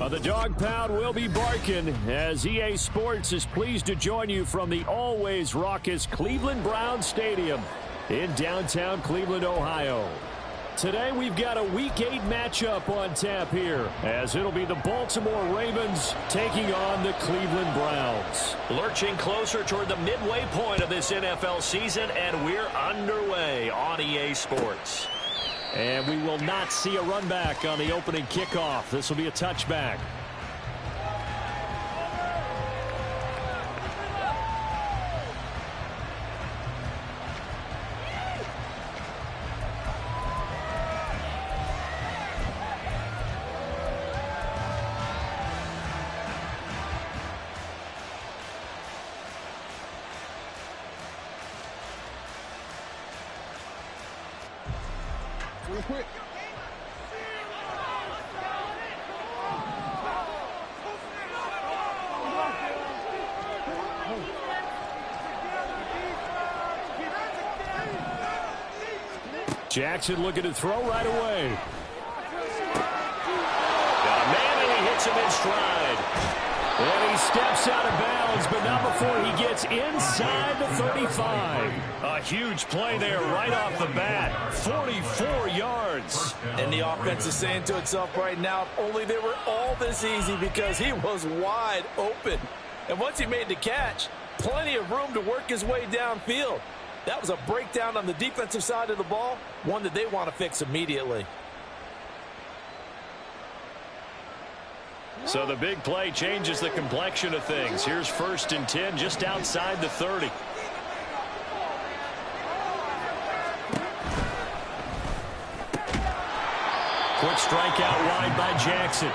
The dog pound will be barking as EA Sports is pleased to join you from the always raucous Cleveland Browns Stadium in downtown Cleveland, Ohio. Today we've got a Week 8 matchup on tap here as it'll be the Baltimore Ravens taking on the Cleveland Browns. Lurching closer toward the midway point of this NFL season, and we're underway on EA Sports. And we will not see a run back on the opening kickoff. This will be a touchback. Real quick. Jackson looking to throw right away. Got a man, and he hits him in stride. And he steps out of bounds, but not before he gets inside the 35. A huge play there right off the bat. 44 yards. And the offense is saying to itself right now, if only they were all this easy, because he was wide open. And once he made the catch, plenty of room to work his way downfield. That was a breakdown on the defensive side of the ball, one that they want to fix immediately. So the big play changes the complexion of things. Here's 1st and 10 just outside the 30. Quick strike out wide by Jackson.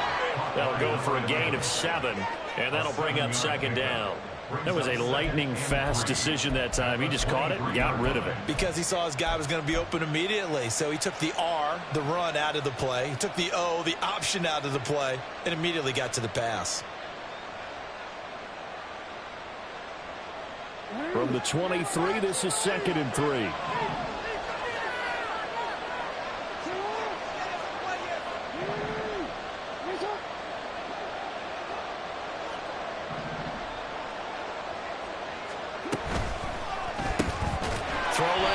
That'll go for a gain of 7, and that'll bring up 2nd down. That was a lightning-fast decision that time. He just caught it and got rid of it. Because he saw his guy was going to be open immediately. So he took the R, the run, out of the play. He took the O, the option, out of the play, and immediately got to the pass. From the 23, this is 2nd and 3.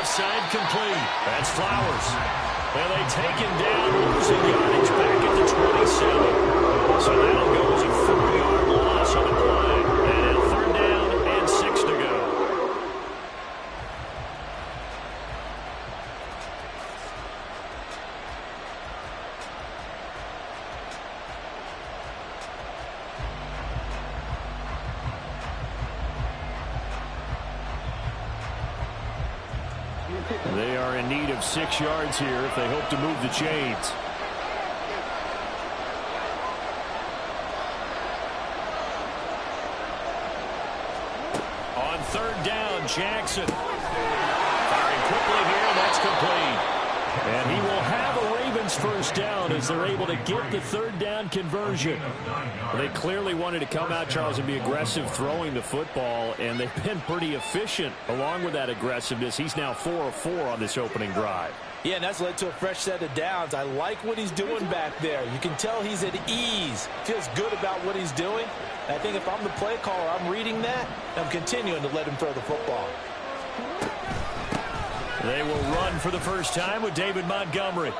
Side complete. That's Flowers. And they take him down, losing yardage back at the 27. So that'll go as a 4-yard loss on the play. And 3rd down and 6 to go. They are in need of 6 yards here if they hope to move the chains. On 3rd down, Jackson. Firing quickly here, and that's complete. And he will have a Ravens 1st down as they're able to get the 3rd down conversion. They clearly wanted to come out, Charles, and be aggressive throwing the football, and they've been pretty efficient along with that aggressiveness. He's now 4 of 4 on this opening drive. Yeah, and that's led to a fresh set of downs. I like what he's doing back there. You can tell he's at ease. Feels good about what he's doing. I think if I'm the play caller, I'm reading that, and I'm continuing to let him throw the football. They will run for the first time with David Montgomery.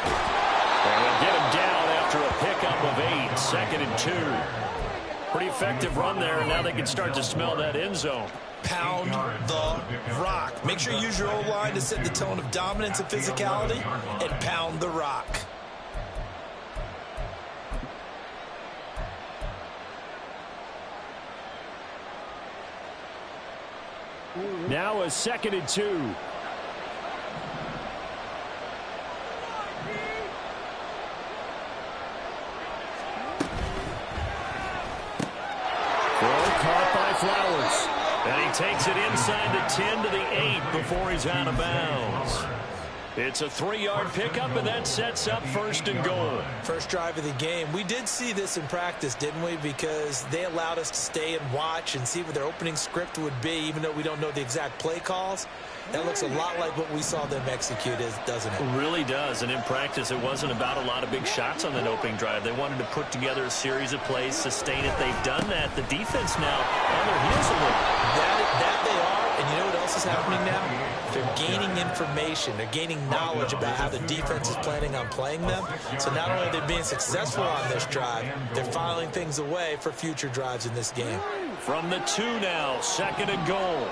And they'll get him down after a pickup of 8, 2nd and 2. Pretty effective run there, and now they can start to smell that end zone. Pound the rock. Make sure you use your O-line to set the tone of dominance and physicality, and pound the rock. Now a 2nd and 2. Caught by Flowers. And he takes it inside the 10 to the 8 before he's out of bounds. It's a 3-yard pickup, and that sets up 1st and goal. First drive of the game. We did see this in practice, didn't we? Because they allowed us to stay and watch and see what their opening script would be, even though we don't know the exact play calls. That looks a lot like what we saw them execute, doesn't it? It really does. And in practice, it wasn't about a lot of big shots on that opening drive. They wanted to put together a series of plays, sustain it. They've done that. The defense now on their heels a little. That they are. And you know what else is happening now? They're gaining information. They're gaining knowledge about how the defense is planning on playing them. So not only are they being successful on this drive, they're filing things away for future drives in this game. From the 2 now, 2nd and goal.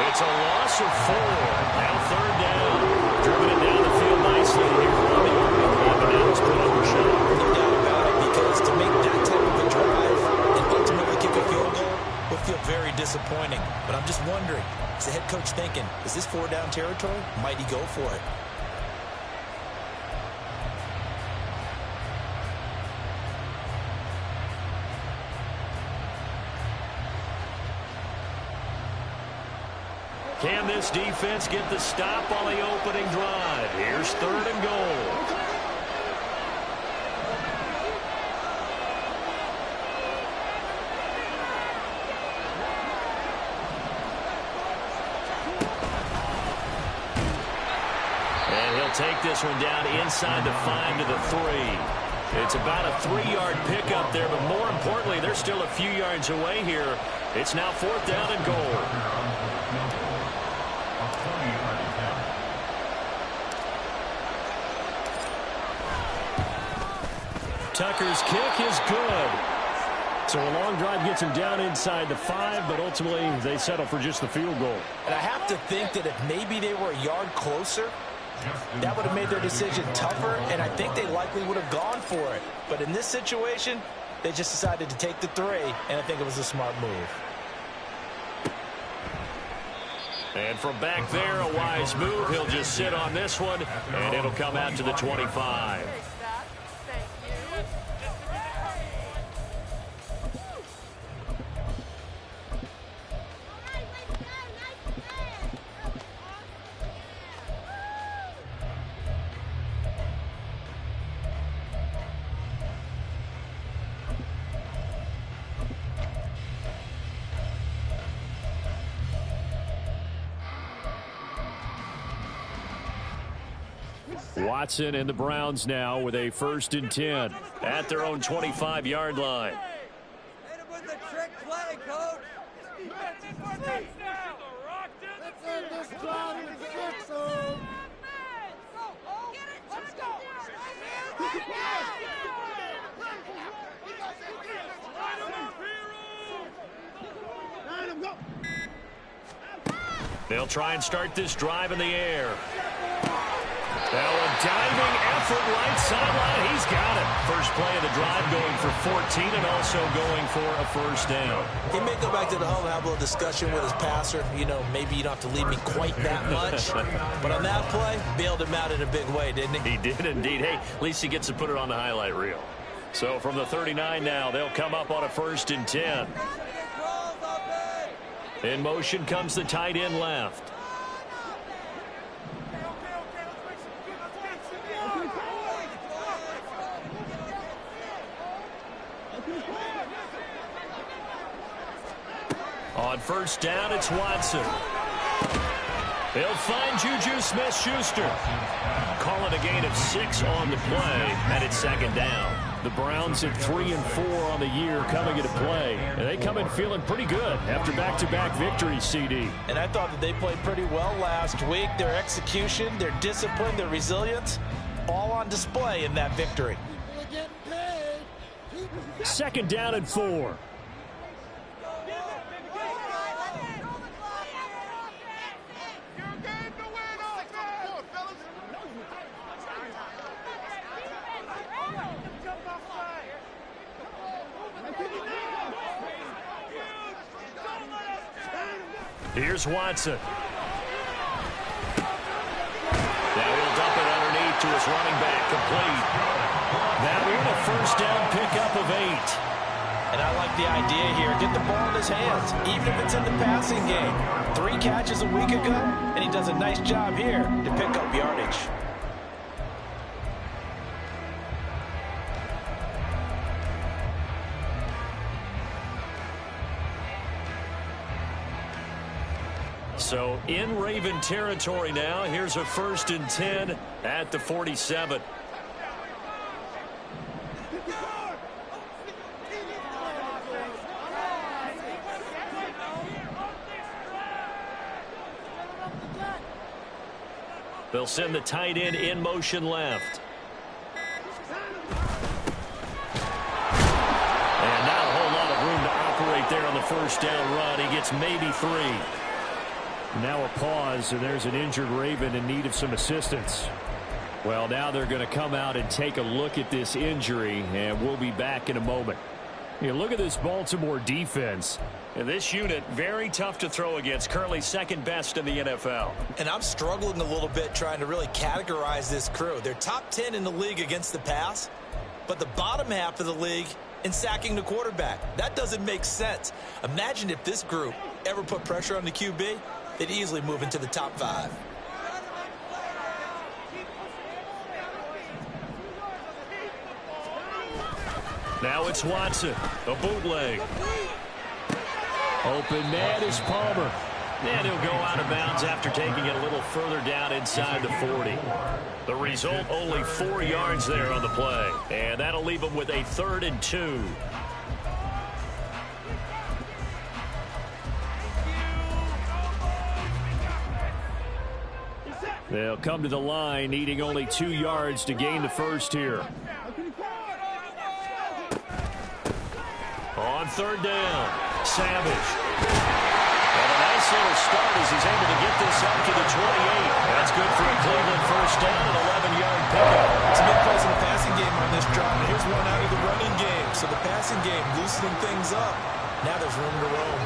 It's a loss of 4. Now 3rd down. Driven it down the field nicely here on the opening drive, and now it's put under shot. No doubt about it, because to make that type of a drive and ultimately kick a field goal would feel very disappointing. But I'm just wondering, is the head coach thinking, is this 4-down territory? Might he go for it? Can this defense get the stop on the opening drive? Here's 3rd and goal. And he'll take this one down inside the 5 to the 3. It's about a 3-yard pickup there, but more importantly, they're still a few yards away here. It's now 4th down and goal. Tucker's kick is good. So a long drive gets him down inside the 5, but ultimately they settle for just the field goal. And I have to think that if maybe they were a yard closer, that would have made their decision tougher, and I think they likely would have gone for it. But in this situation, they just decided to take the 3, and I think it was a smart move. And from back there, a wise move. He'll just sit on this one, and it'll come out to the 25. Watson and the Browns now with a 1st and 10 at their own 25-yard line. Hit him with the trick play, coach. Let's end this drive in 6 zone. Let's go. They'll try and start this drive in the air. Now a diving effort right sideline. He's got it. First play of the drive going for 14 and also going for a 1st down. He may go back to the home and have a little discussion with his passer. You know, maybe you don't have to leave me quite that much. But on that play, bailed him out in a big way, didn't he? He did indeed. Hey, at least he gets to put it on the highlight reel. So from the 39 now, they'll come up on a 1st and 10. In motion comes the tight end left. On 1st down, it's Watson. They'll find Juju Smith-Schuster. Call it a gain of 6 on the play, and it's 2nd down. The Browns at 3 and 4 on the year coming into play. And they come in feeling pretty good after back-to-back victories, CD. And I thought that they played pretty well last week. Their execution, their discipline, their resilience, all on display in that victory. 2nd down and 4. Here's Watson. Now he'll dump it underneath to his running back, complete. That one a 1st down pickup of 8. And I like the idea here. Get the ball in his hands, even if it's in the passing game. 3 catches a week ago, and he does a nice job here to pick up yardage. So in Raven territory now. Here's a 1st and 10 at the 47. They'll send the tight end in motion left. And not a whole lot of room to operate there on the 1st down run. He gets maybe 3. Now a pause, and there's an injured Raven in need of some assistance. Well, now they're going to come out and take a look at this injury, and we'll be back in a moment. You look at this Baltimore defense. And this unit, very tough to throw against, currently 2nd best in the NFL. And I'm struggling a little bit trying to really categorize this crew. They're top 10 in the league against the pass, but the bottom half of the league in sacking the quarterback. That doesn't make sense. Imagine if this group ever put pressure on the QB, they'd easily move into the top 5. Now it's Watson, a bootleg. Open man is Palmer. And he'll go out of bounds after taking it a little further down inside the 40. The result, only 4 yards there on the play. And that'll leave him with a 3rd and 2. They'll come to the line, needing only 2 yards to gain the 1st here. On 3rd down, Savage. And a nice little start as he's able to get this up to the 28. That's good for a Cleveland 1st down and 11-yard pickup. It's a big place in the passing game on this drive. And here's one out of the running game. So the passing game loosening things up. Now there's room to roam.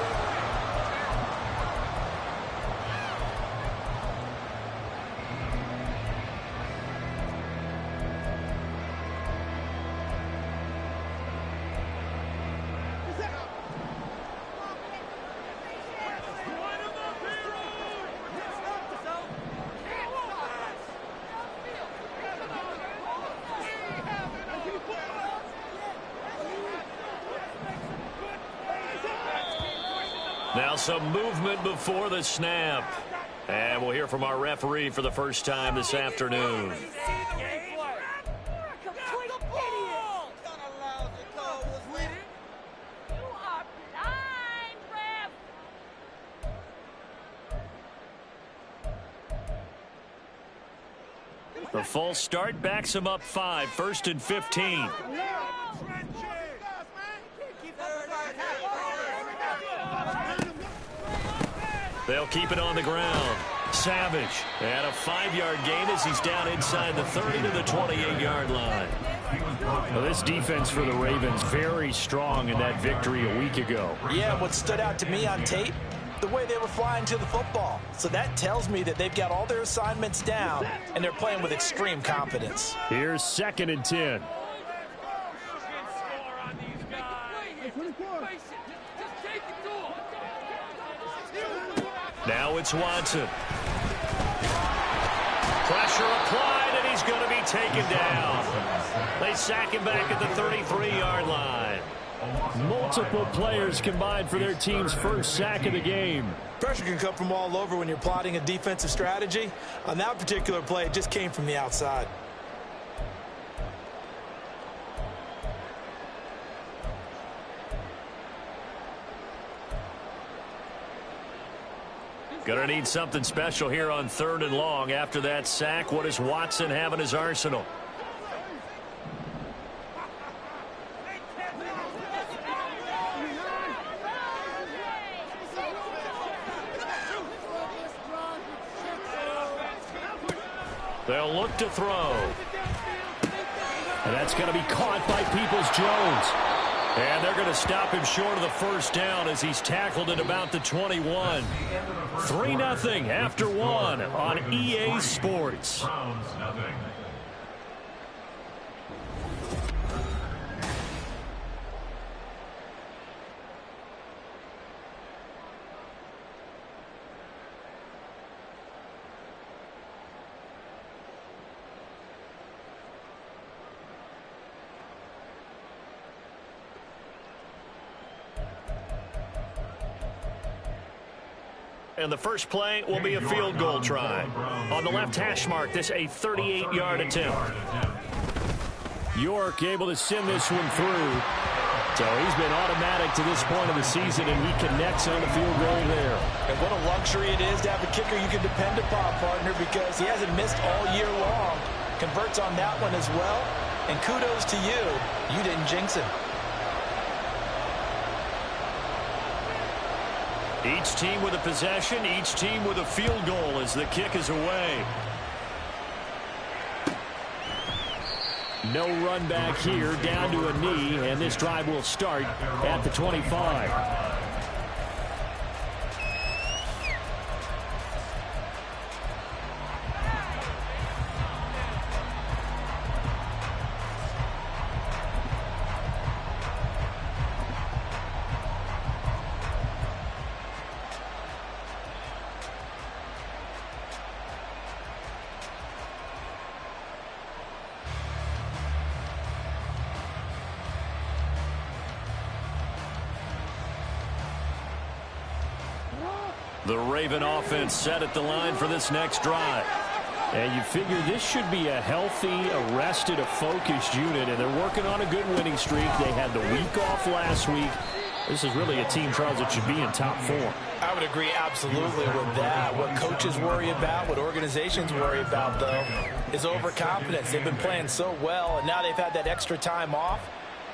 Now some movement before the snap. And we'll hear from our referee for the first time this afternoon. The false start backs him up 5, 1st and 15. They'll keep it on the ground. Savage at a 5-yard gain as he's down inside the 30 to the 28-yard line. Well, this defense for the Ravens very strong in that victory a week ago. Yeah, what stood out to me on tape, the way they were flying to the football. So that tells me that they've got all their assignments down, and they're playing with extreme confidence. Here's 2nd and 10. Now it's Watson. Pressure applied, and he's going to be taken down. They sack him back at the 33-yard line. Multiple players combined for their team's 1st sack of the game. Pressure can come from all over when you're plotting a defensive strategy. On that particular play, it just came from the outside. Gonna need something special here on 3rd and long. After that sack, what does Watson have in his arsenal? They'll look to throw. And that's going to be caught by Peoples-Jones. And they're going to stop him short of the 1st down as he's tackled at about the 21. 3-0 after 1 on EA Sports. And the first play will be a field goal try. On the left hash mark, this a 38-yard attempt. York able to send this one through. So he's been automatic to this point of the season, and he connects on the field goal there. And what a luxury it is to have a kicker you can depend upon, partner, because he hasn't missed all year long. Converts on that one as well. And kudos to you. You didn't jinx him. Each team with a possession, each team with a field goal as the kick is away. No run back here, down to a knee, and this drive will start at the 25. The Raven offense set at the line for this next drive. And you figure this should be a healthy, arrested, a focused unit, and they're working on a good winning streak. They had the week off last week. This is really a team, Charles, that should be in top form. I would agree absolutely with that. What coaches worry about, what organizations worry about, though, is overconfidence. They've been playing so well, and now they've had that extra time off.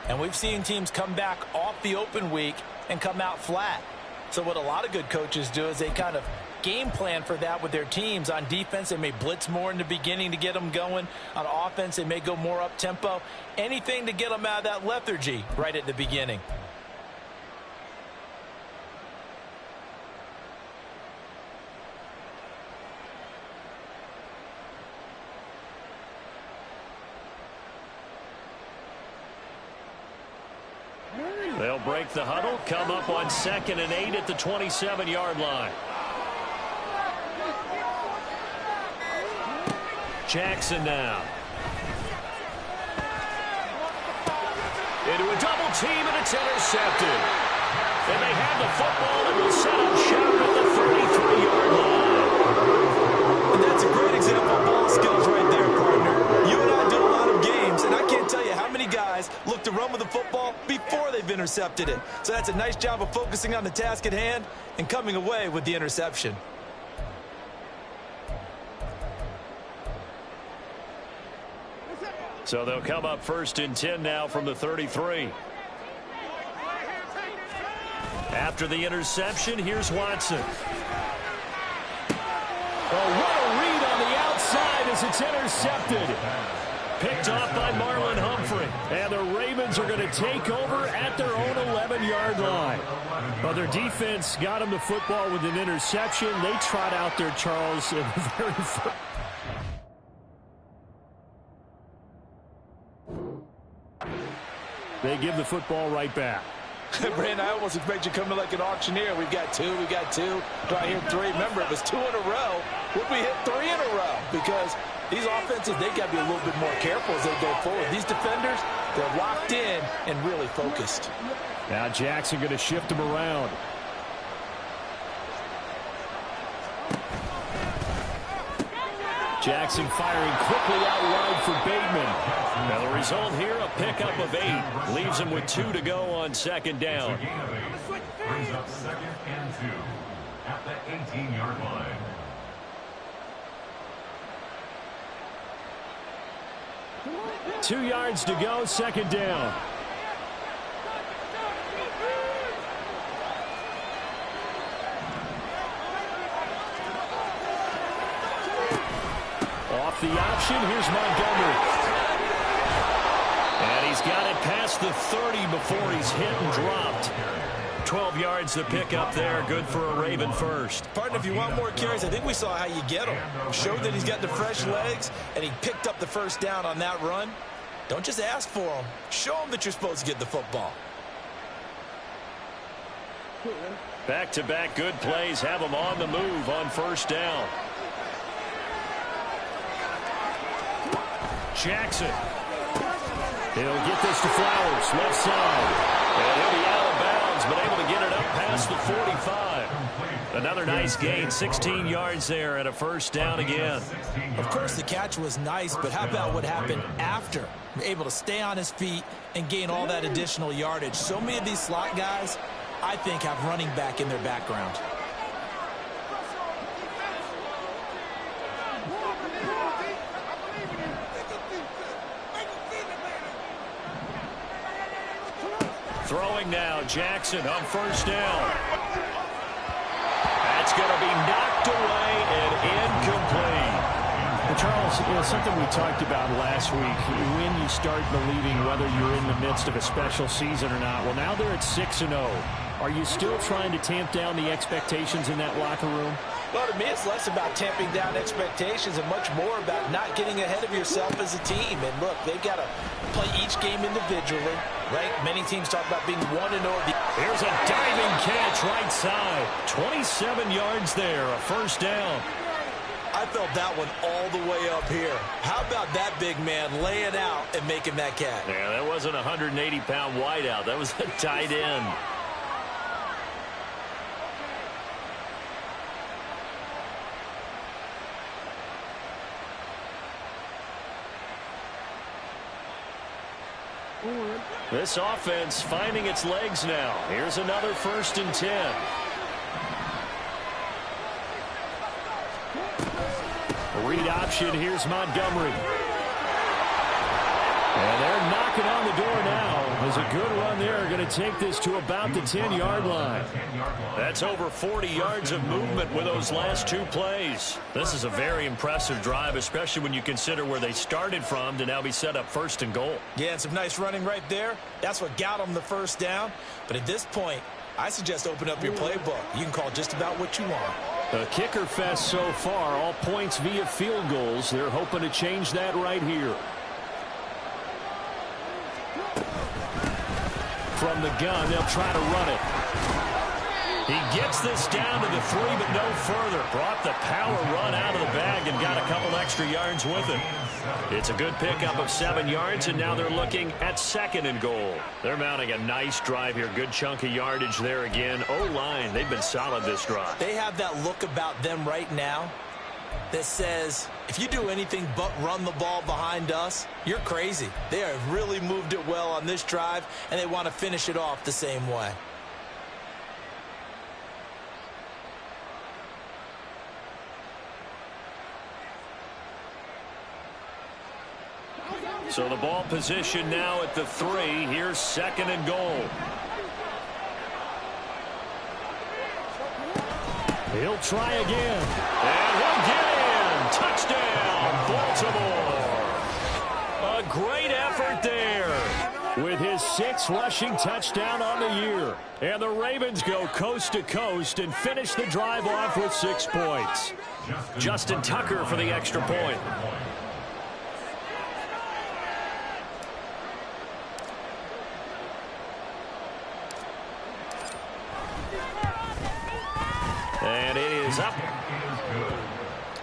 And we've seen teams come back off the open week and come out flat. So what a lot of good coaches do is they kind of game plan for that with their teams. On defense, they may blitz more in the beginning to get them going. On offense, they may go more up-tempo. Anything to get them out of that lethargy right at the beginning. They'll break the huddle, come up on 2nd and 8 at the 27-yard line. Jackson now. Into a double team, and it's intercepted. And they have the football and will set up shop at the 33-yard line. And that's a great example of ball skills right there, partner. You and I do a lot of games, and I can't tell you how many guys look to run with the football before they've intercepted it. So that's a nice job of focusing on the task at hand and coming away with the interception. So they'll come up 1st and 10 now from the 33. After the interception, here's Watson. Oh, what a read on the outside as it's intercepted. Picked off by Marlon Humphrey. And the Ravens are going to take over at their own 11-yard line. Well, their defense got them the football with an interception. They trot out there, Charles, in the very first. They give the football right back. Brandon, I almost expect you coming like an auctioneer. We've got two. Do I hear three? Remember, it was 2 in a row. Would we hit 3 in a row? Because these offenses, they got to be a little bit more careful as they go forward. These defenders, they're locked in and really focused. Now Jackson going to shift him around. Jackson firing quickly out wide for Bateman. Now the result here, a pickup of 8. Leaves him with 2 to go on 2nd down. Brings up 2nd and 2 at the 18-yard line. Two yards to go, 2nd down. Off the option, here's Montgomery. And he's got it past the 30 before he's hit and dropped. 12 yards to pick up there. Good for a Raven first. Partner, if you want more carries, I think we saw how you get him. Showed that he's got the fresh legs, and he picked up the first down on that run. Don't just ask for him. Show him that you're supposed to get the football. Back-to-back good plays have him on the move on 1st down. Jackson. He'll get this to Flowers, left side. And he'll be out of bounds, but able to get it up past the 45. Another nice gain, 16 yards there and a first down again. Of course, the catch was nice, but how about what happened after? Able to stay on his feet and gain all that additional yardage. So many of these slot guys, I think, have running back in their background. Throwing now, Jackson on first down. That's going to be knocked away and incomplete. Well, Charles, something we talked about last week, when you start believing whether you're in the midst of a special season or not. Well, now they're at 6-0. Are you still trying to tamp down the expectations in that locker room? Well, to me, it's less about tamping down expectations and much more about not getting ahead of yourself as a team. And look, they've got to play each game individually, right? Many teams talk about being 1-0. Here's a diving catch right side. 27 yards there, a first down. I felt that one all the way up here. How about that big man laying out and making that catch? Yeah, that wasn't a 180-pound wideout. That was a tight end. This offense finding its legs now. Here's another 1st and 10. Read option. Here's Montgomery. And they're knocking on the door now. There's a good run there. Going to take this to about the 10-yard line. That's over 40 yards of movement with those last 2 plays. This is a very impressive drive, especially when you consider where they started from to now be set up 1st and goal. Yeah, and some nice running right there. That's what got them the first down. But at this point, I suggest open up your playbook. You can call just about what you want. A kicker fest so far, all points via field goals. They're hoping to change that right here. From the gun, they'll try to run it. He gets this down to the 3, but no further. Brought the power run out of the bag and got a couple extra yards with it. It's a good pickup of 7 yards, and now they're looking at 2nd and goal. They're mounting a nice drive here. Good chunk of yardage there again. O-line, they've been solid this drive. They have that look about them right now that says, if you do anything but run the ball behind us, you're crazy. They have really moved it well on this drive, and they want to finish it off the same way. So the ball position now at the 3. Here's 2nd and goal. He'll try again. And he'll get in. Touchdown, Baltimore. A great effort there with his 6th rushing touchdown on the year. And the Ravens go coast to coast and finish the drive off with 6 points. Justin Tucker for the extra point. And it is up.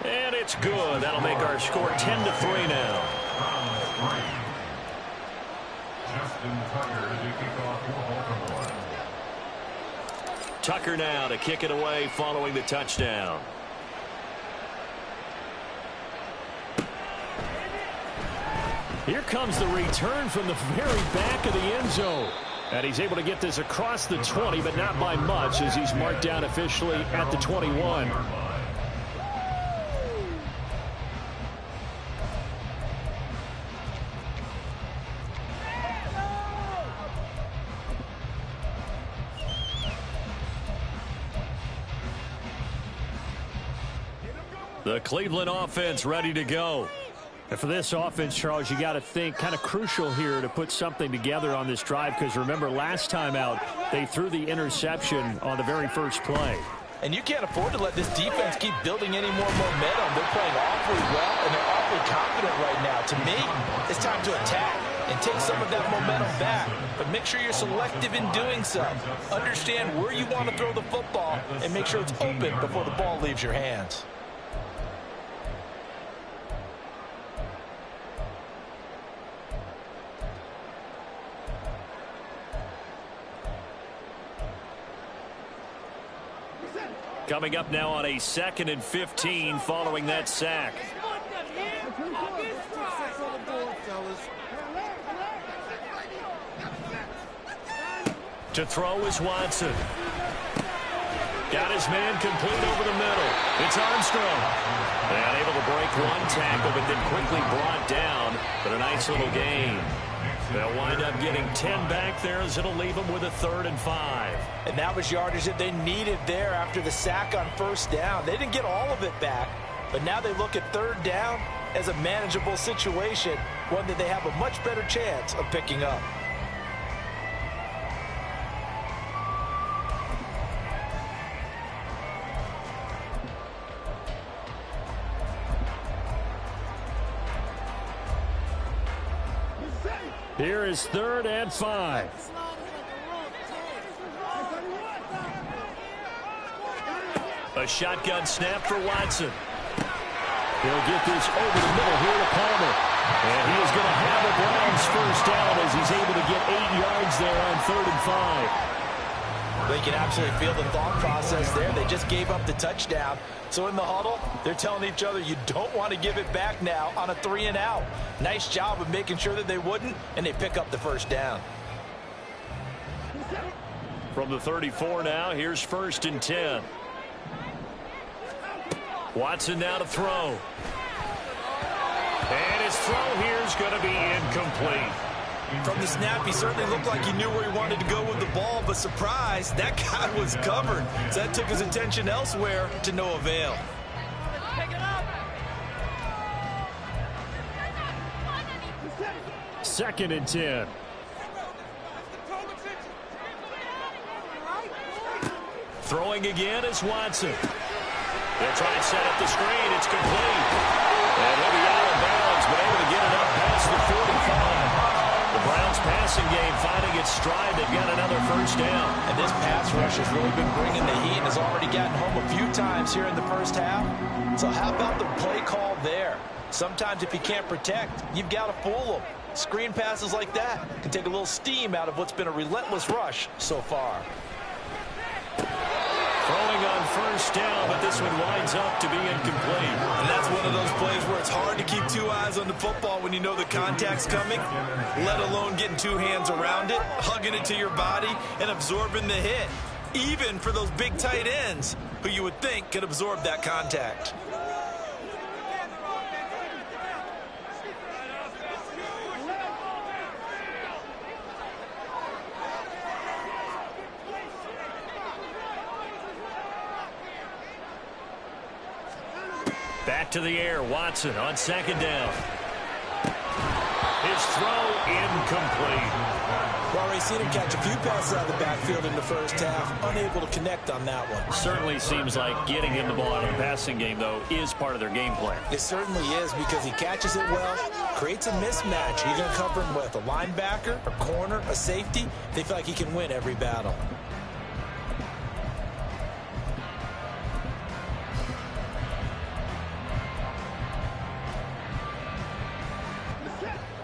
And it's good. That'll make our score 10-3 now. Justin Tucker to kick off for Baltimore. Tucker now to kick it away following the touchdown. Here comes the return from the very back of the end zone. And he's able to get this across the 20, but not by much, as he's marked down officially at the 21. The Cleveland offense ready to go. And for this offense, Charles, you got to think kind of crucial here to put something together on this drive, because remember last time out they threw the interception on the very first play. And you can't afford to let this defense keep building any more momentum. They're playing awfully well, and they're awfully confident right now. To me, it's time to attack and take some of that momentum back. But make sure you're selective in doing so. Understand where you want to throw the football and make sure it's open before the ball leaves your hands. Coming up now on a 2nd and 15 following that sack. To throw is Watson. Got his man complete over the middle. It's Armstrong. And able to break one tackle, but then quickly brought down. But a nice little gain. They'll wind up getting 10 back there as it'll leave them with a 3rd and 5. And that was yardage that they needed there after the sack on 1st down. They didn't get all of it back, but now they look at 3rd down as a manageable situation, one that they have a much better chance of picking up. Here is 3rd and 5. A shotgun snap for Watson. He'll get this over the middle here to Palmer. And he is going to have the Browns 1st down as he's able to get 8 yards there on 3rd and 5. They can absolutely feel the thought process there. They just gave up the touchdown. So in the huddle, they're telling each other, you don't want to give it back now on a 3 and out. Nice job of making sure that they wouldn't, and they pick up the 1st down. From the 34 now, here's 1st and 10. Watson now to throw. And his throw here is going to be incomplete. From the snap, he certainly looked like he knew where he wanted to go with the ball, but surprise, that guy was covered. So that took his attention elsewhere to no avail. Second and 10. Throwing again is Watson. They'll try and set up the screen. It's complete. And he'll be out of bounds, but able to get it up past the 45. The Browns passing game finding its stride. They've got another 1st down. And this pass rush has really been bringing the heat and has already gotten home a few times here in the 1st half. So how about the play call there? Sometimes if you can't protect, you've got to fool them. Screen passes like that can take a little steam out of what's been a relentless rush so far. Throwing on 1st down, but this one winds up to be incomplete. And that's one of those plays where it's hard to keep 2 eyes on the football when you know the contact's coming, let alone getting 2 hands around it, hugging it to your body, and absorbing the hit, even for those big tight ends who you would think could absorb that contact. Back to the air, Watson on 2nd down. His throw incomplete. We've already seen him catch a few passes out of the backfield in the 1st half, unable to connect on that one. Certainly seems like getting him the ball in the passing game, though, is part of their game plan. It certainly is because he catches it well, creates a mismatch. You're going to cover him with a linebacker, a corner, a safety. They feel like he can win every battle.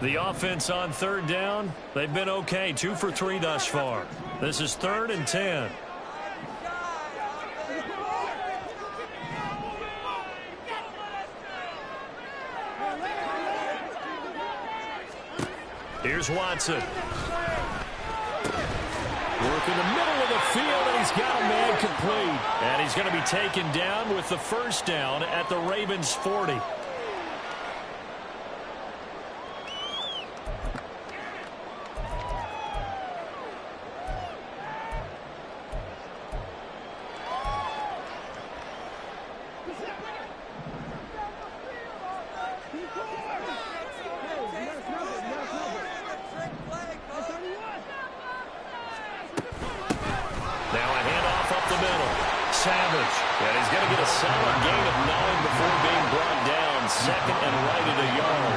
The offense on 3rd down, they've been okay. 2 for 3 thus far. This is 3rd and 10. Here's Watson. Work in the middle of the field, and he's got a man complete. And he's going to be taken down with the 1st down at the Ravens 40. Savage. And he's going to get a solid gain of 9 before being brought down. 2nd and right at a yard.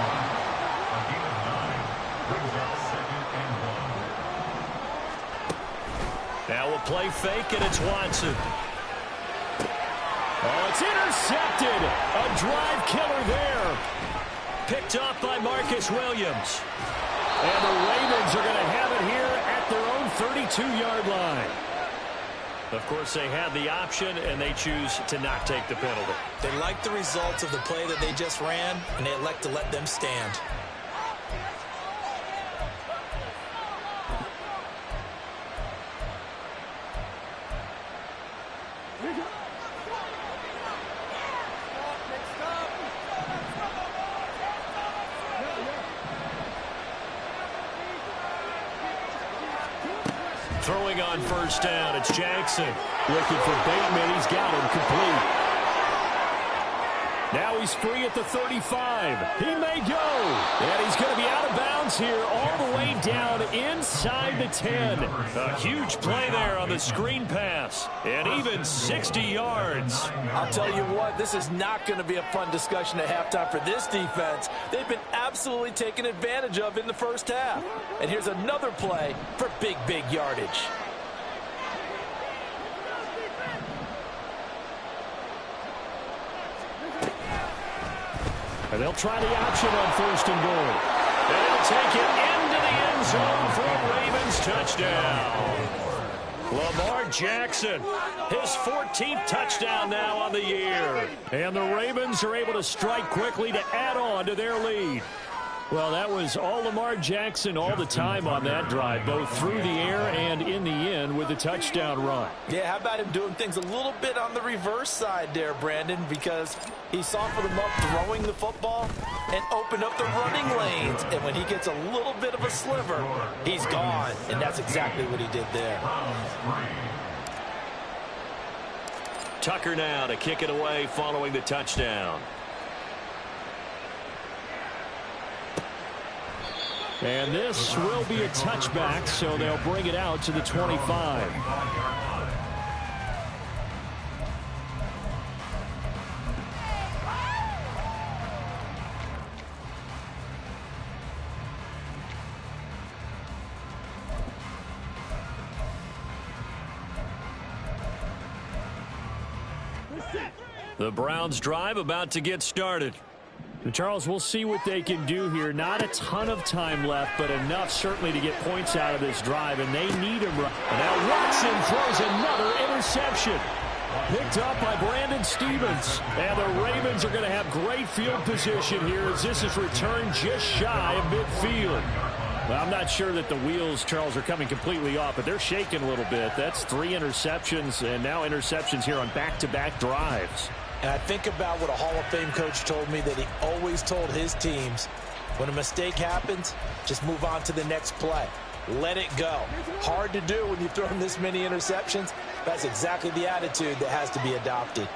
Now we'll play fake, and it's Watson. Oh, it's intercepted. A drive killer there. Picked off by Marcus Williams. And the Ravens are going to have it here at their own 32-yard line. Of course, they had the option, and they choose to not take the penalty. They like the results of the play that they just ran, and they elect to let them stand. Throwing on first down, it's Jackson. Looking for Bateman, he's got him complete. Now he's free at the 35. He may go. And he's going to be out of bounds here all the way down inside the 10. A huge play there on the screen pass. And even 60 yards. I'll tell you what, this is not going to be a fun discussion at halftime for this defense. They've been absolutely taken advantage of in the first half. And here's another play for big yardage. And they'll try the option on first and goal. They'll take it into the end zone for a Ravens touchdown. Lamar Jackson, his 14th touchdown now on the year. And the Ravens are able to strike quickly to add on to their lead. Well, that was all Lamar Jackson all the time on that drive, both through the air and in the end with the touchdown run. Yeah, how about him doing things a little bit on the reverse side there, Brandon, because he softened them up throwing the football and opened up the running lanes. And when he gets a little bit of a sliver, he's gone. And that's exactly what he did there. Tucker now to kick it away following the touchdown. And this will be a touchback, so they'll bring it out to the 25. The Browns drive about to get started. Charles, we'll see what they can do here. Not a ton of time left, but enough certainly to get points out of this drive, and they need him. And now Watson throws another interception. Picked up by Brandon Stephens. And the Ravens are going to have great field position here as this is returned just shy of midfield. Well, I'm not sure that the wheels, Charles, are coming completely off, but they're shaking a little bit. That's 3 interceptions, and now interceptions here on back-to-back drives. And I think about what a Hall of Fame coach told me that he always told his teams, when a mistake happens, just move on to the next play. Let it go. Hard to do when you've thrown this many interceptions. That's exactly the attitude that has to be adopted.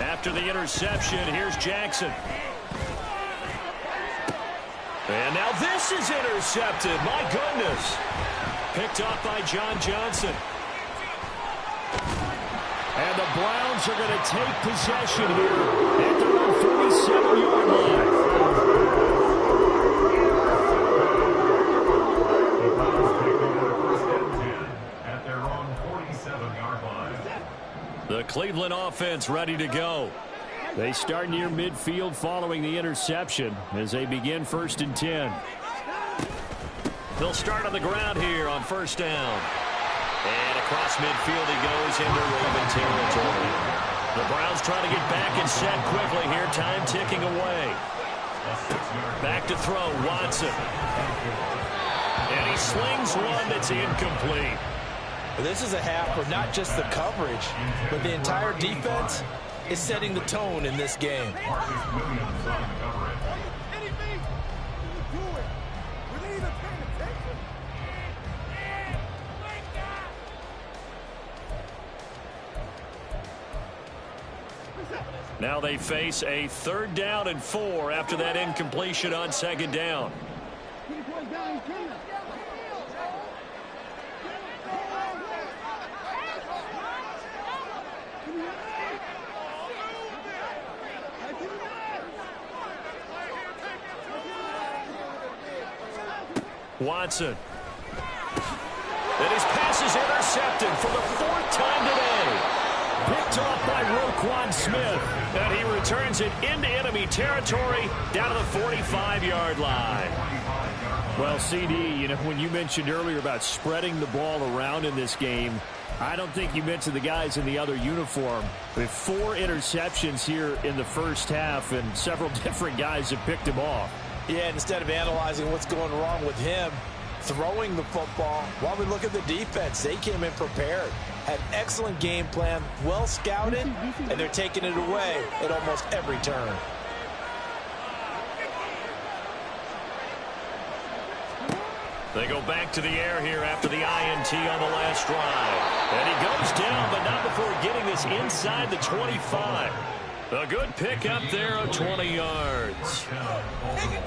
After the interception, here's Jackson. And now this is intercepted. My goodness. Picked up by John Johnson. And the Browns are going to take possession here at their own 37-yard line. At their own 47-yard line. The Cleveland offense ready to go. They start near midfield following the interception as they begin 1st and 10. They'll start on the ground here on first down. And across midfield he goes into Raven territory. The Browns try to get back and set quickly here. Time ticking away. Back to throw, Watson. And he slings one that's incomplete. This is a half where not just the coverage, but the entire defense is setting the tone in this game. Now they face a 3rd down and 4 after that incompletion on 2nd down. Watson. And his pass is intercepted for the 4th time today. Picked off by Roquan Smith. And he returns it into enemy territory down to the 45-yard line. Well, CD, you know, when you mentioned earlier about spreading the ball around in this game, I don't think you mentioned the guys in the other uniform. With 4 interceptions here in the first half, and several different guys have picked him off. Yeah, and instead of analyzing what's going wrong with him, throwing the football, while we look at the defense, they came in prepared, had excellent game plan, well scouted, and they're taking it away at almost every turn. They go back to the air here after the INT on the last drive. And he goes down, but not before getting this inside the 25. A good pick up there of 20 yards.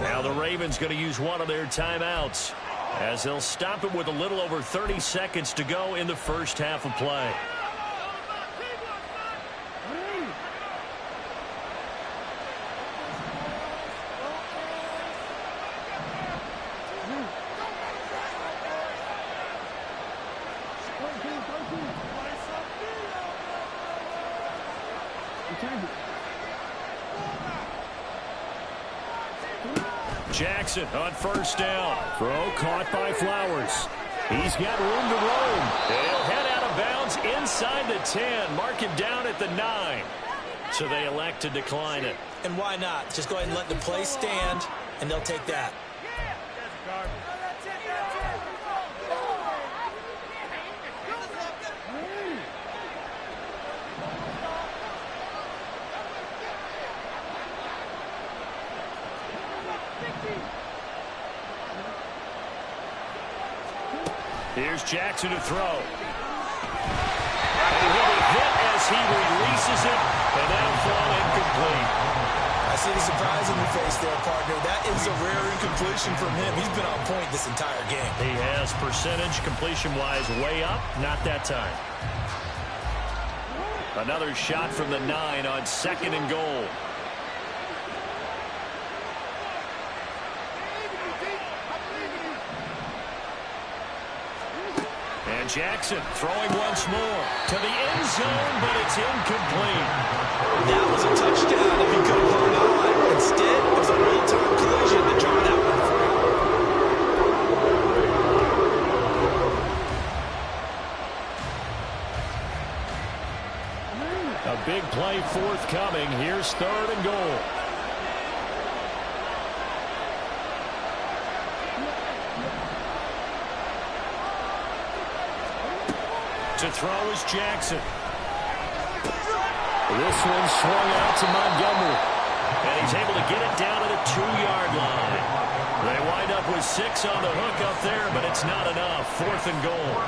Now the Ravens going to use one of their timeouts, as they'll stop it with a little over 30 seconds to go in the first half of play. Jackson on first down. Throw caught by Flowers. He's got room to roam. They'll head out of bounds inside the 10. Mark it down at the 9. So they elect to decline it. And why not? Just go ahead and let the play stand, and they'll take that. Here's Jackson to throw. And he'll be hit as he releases it, and that'll fall incomplete. I see the surprise in your face there, partner. That is a rare incompletion from him. He's been on point this entire game. He has percentage completion-wise way up, not that time. Another shot from the 9 on 2nd and goal. Jackson throwing once more to the end zone, but it's incomplete. That was a touchdown if he could have hung on. Instead, it was a real-time collision to draw that one free. A big play forthcoming. Here's 3rd and goal. To throw is Jackson. This one swung out to Montgomery. And he's able to get it down to the 2-yard line. They wind up with 6 on the hook up there, but it's not enough. 4th and goal.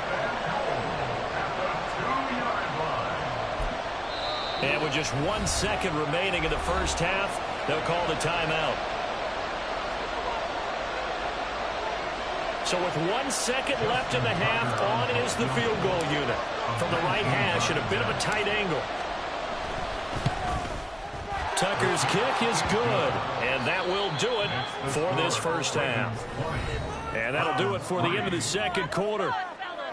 And with just 1 second remaining in the first half, they'll call the timeout. So with 1 second left in the half, on is the field goal unit. From the right hash at a bit of a tight angle. Tucker's kick is good, and that will do it for this first half. And that'll do it for the end of the second quarter.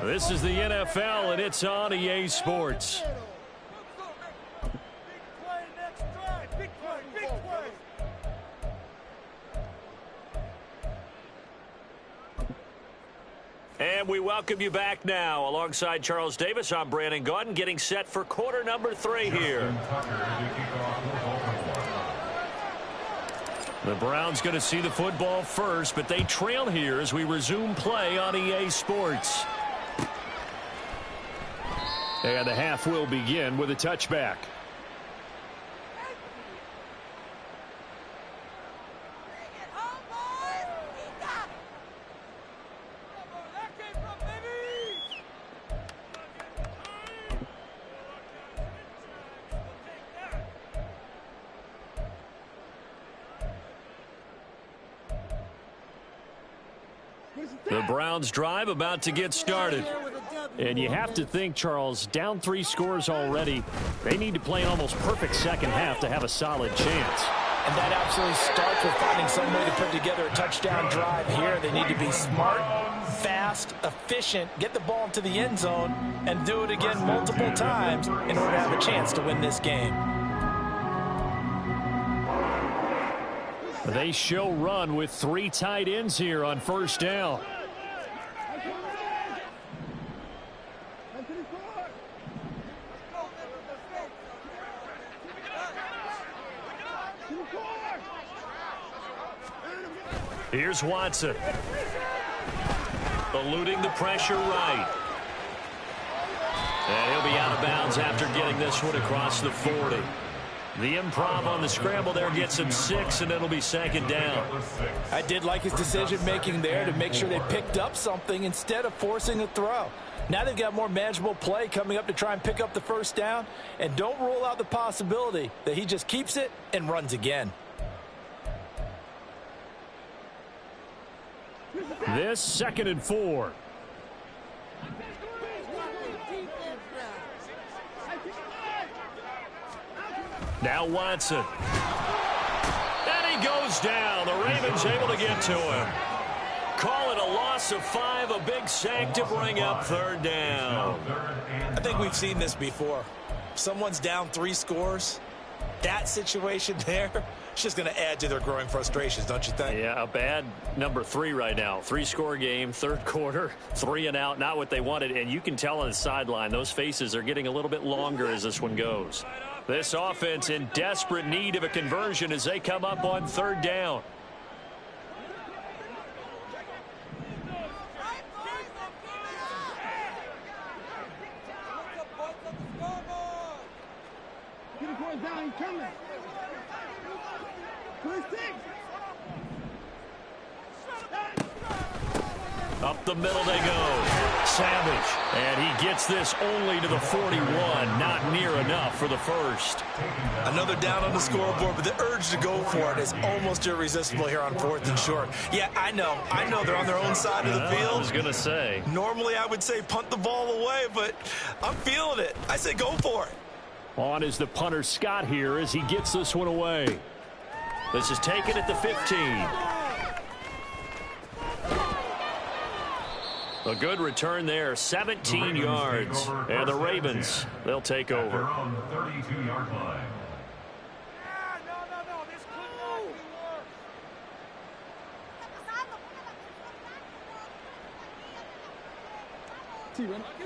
This is the NFL, and it's on EA Sports. And we welcome you back now. Alongside Charles Davis, I'm Brandon Gaudin, getting set for quarter number 3 here. The Browns going to see the football first, but they trail here as we resume play on EA Sports. And the half will begin with a touchback. The Browns drive about to get started. And you have to think, Charles, down 3 scores already. They need to play an almost perfect second half to have a solid chance. And that absolutely starts with finding some way to put together a touchdown drive here. They need to be smart, fast, efficient, get the ball into the end zone, and do it again multiple times in order to have a chance to win this game. They show run with 3 tight ends here on first down. Here's Watson. Eluding the pressure right. And he'll be out of bounds after getting this one across the 40. The improv on the scramble there gets him 6, and it'll be second down. I did like his decision-making there to make sure they picked up something instead of forcing a throw. Now they've got more manageable play coming up to try and pick up the first down, and don't rule out the possibility that he just keeps it and runs again. This 2nd and 4. Now Watson. And he goes down. The Ravens able to get to him. Call it a loss of 5, a big sack to bring up third down. I think we've seen this before. Someone's down 3 scores. That situation there, it's just going to add to their growing frustrations, don't you think? Yeah, a bad number 3 right now. 3-score game, third quarter, 3 and out, not what they wanted. And you can tell on the sideline, those faces are getting a little bit longer as this one goes. This offense in desperate need of a conversion as they come up on third down. Up the middle they go. Savage. And he gets this only to the 41. Not near enough for the first. Another down on the scoreboard, but the urge to go for it is almost irresistible here on 4th and short. Yeah, I know they're on their own side of the field. I was going to say. Normally I would say punt the ball away, but I'm feeling it. I say go for it. On is the punter Scott here as he gets this one away. This is taken at the 15. A good return there, 17 yards. And the Ravens, they'll take over. Their own 32-yard line.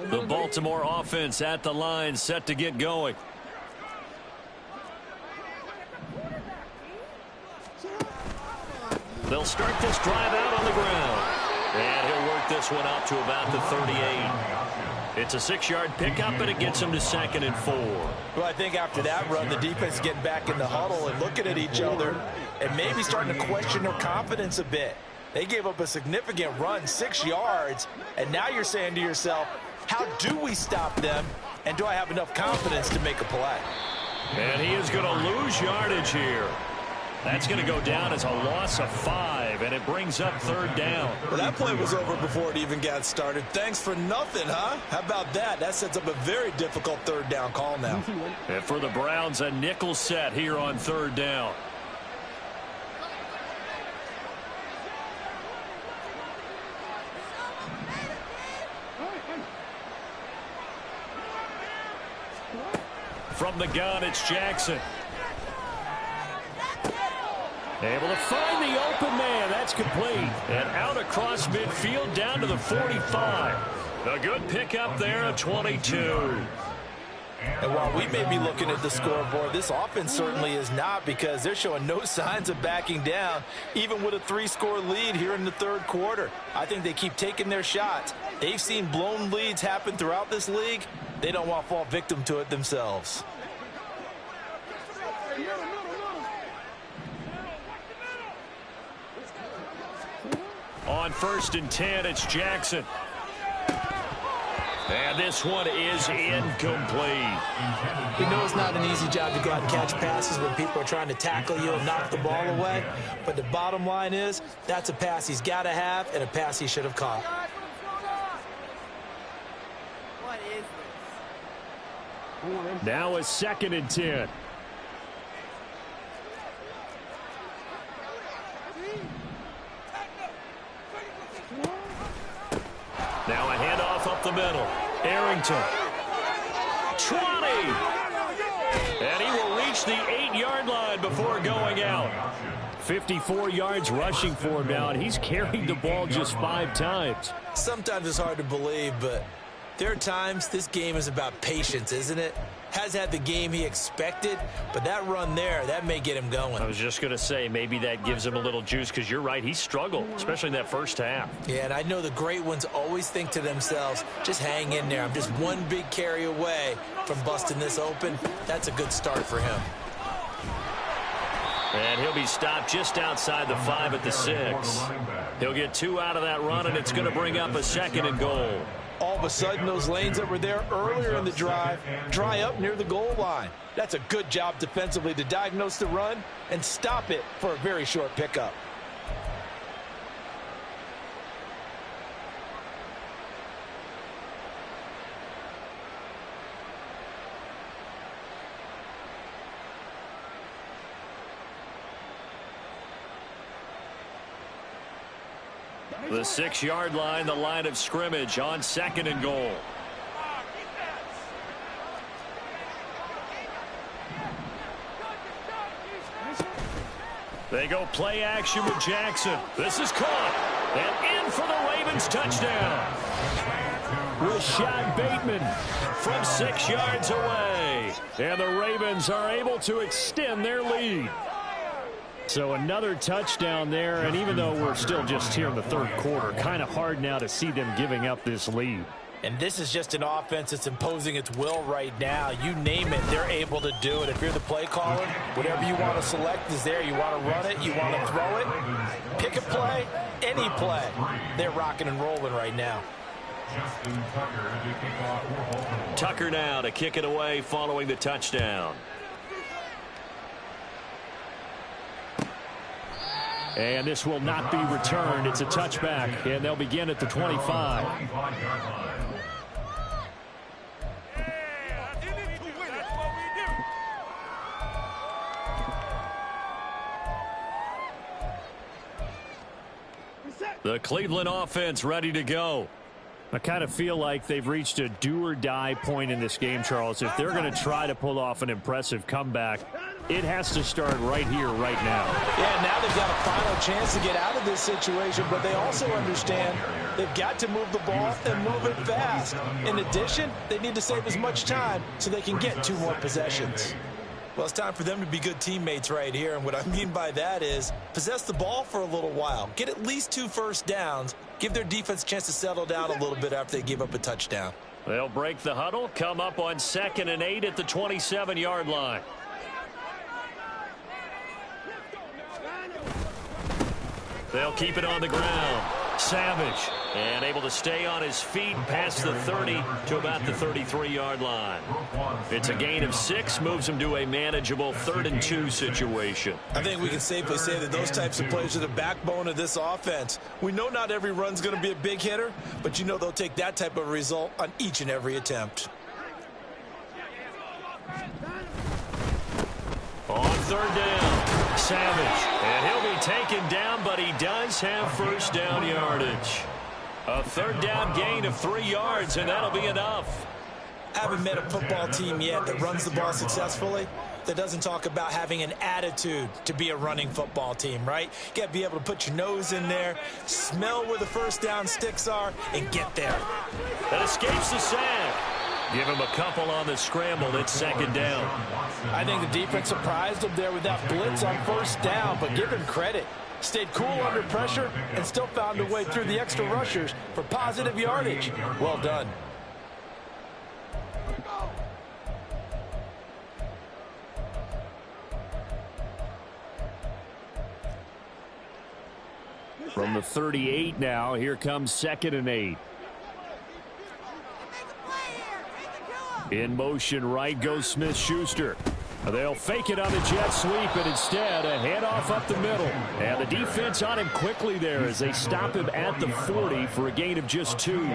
The Baltimore offense at the line, set to get going. They'll start this drive out on the ground. And he'll work this one out to about the 38. It's a 6-yard pickup, and it gets him to 2nd and 4. Well, I think after that run, the defense is getting back in the huddle and looking at each other and maybe starting to question their confidence a bit. They gave up a significant run, 6 yards, and now you're saying to yourself, how do we stop them, and do I have enough confidence to make a play? And he is going to lose yardage here. That's going to go down as a loss of 5, and it brings up third down. Well, that play was over before it even got started. Thanks for nothing, huh? How about that? That sets up a very difficult third down call now. And for the Browns, a nickel set here on third down. From the gun, it's Jackson. Able to find the open man. That's complete. And out across midfield down to the 45. A good pickup there, a 22. And while we may be looking at the scoreboard, this offense certainly is not, because they're showing no signs of backing down, even with a 3-score lead here in the third quarter. I think they keep taking their shots. They've seen blown leads happen throughout this league. They don't want to fall victim to it themselves. On 1st and 10, it's Jackson. And this one is incomplete. We know it's not an easy job to go out and catch passes when people are trying to tackle you and knock the ball away. But the bottom line is, that's a pass he's got to have and a pass he should have caught. Now a 2nd and 10. Now a handoff up the middle. Arrington. 20. And he will reach the 8-yard line before going out. 54 yards rushing for him now, and he's carried the ball just 5 times. Sometimes it's hard to believe, but there are times this game is about patience, isn't it? Has had the game he expected, but that run there, that may get him going. I was just going to say, maybe that gives him a little juice, because you're right, he struggled, especially in that first half. Yeah, and I know the great ones always think to themselves, just hang in there. I'm just one big carry away from busting this open. That's a good start for him. And he'll be stopped just outside the 5 at the 6. He'll get 2 out of that run, and it's going to bring up a 2nd and goal. All of a sudden, those lanes that were there earlier in the drive dry up near the goal line. That's a good job defensively to diagnose the run and stop it for a very short pickup. The 6-yard line, the line of scrimmage on 2nd and goal. They go play action with Jackson. This is caught. And in for the Ravens touchdown. Rashad Bateman from 6 yards away. And the Ravens are able to extend their lead. So another touchdown there, and even though we're still just here in the 3rd quarter, kind of hard now to see them giving up this lead. And this is just an offense that's imposing its will right now. You name it, they're able to do it. If you're the play caller, whatever you want to select is there. You want to run it, you want to throw it, pick a play, any play. They're rocking and rolling right now. Tucker now to kick it away following the touchdown. And this will not be returned. It's a touchback, and they'll begin at the 25. The Cleveland offense ready to go. I kind of feel like they've reached a do-or-die point in this game, Charles. If they're going to try to pull off an impressive comeback, it has to start right here, right now. Yeah, now they've got a final chance to get out of this situation, but they also understand they've got to move the ball and move it fast. In addition, they need to save as much time so they can get 2 more possessions. Well, it's time for them to be good teammates right here, and what I mean by that is possess the ball for a little while, get at least 2 first downs, give their defense a chance to settle down a little bit after they give up a touchdown. They'll break the huddle, come up on 2nd and 8 at the 27-yard line. They'll keep it on the ground. Savage, and able to stay on his feet past the 30 to about the 33-yard line. It's a gain of 6, moves him to a manageable 3rd and 2 situation. I think we can safely say that those types of plays are the backbone of this offense. We know not every run's going to be a big hitter, but you know they'll take that type of result on each and every attempt. On 3rd down, Savage, and he'll be taken down, but he does have first down yardage. A 3rd down gain of 3 yards, and that'll be enough. I haven't met a football team yet that runs the ball successfully that doesn't talk about having an attitude to be a running football team, right? You got to be able to put your nose in there, smell where the first down sticks are, and get there. That escapes the sack. Give him a couple on the scramble. It's 2nd down. I think the defense surprised him there with that blitz on first down, but give him credit. Stayed cool under pressure and still found a way through the extra rushers for positive yardage. Well done. From the 38 now, here comes 2nd and 8. In motion right goes Smith-Schuster. They'll fake it on the jet sweep, and instead a handoff up the middle. And the defense on him quickly there as they stop him at the 40 for a gain of just 2.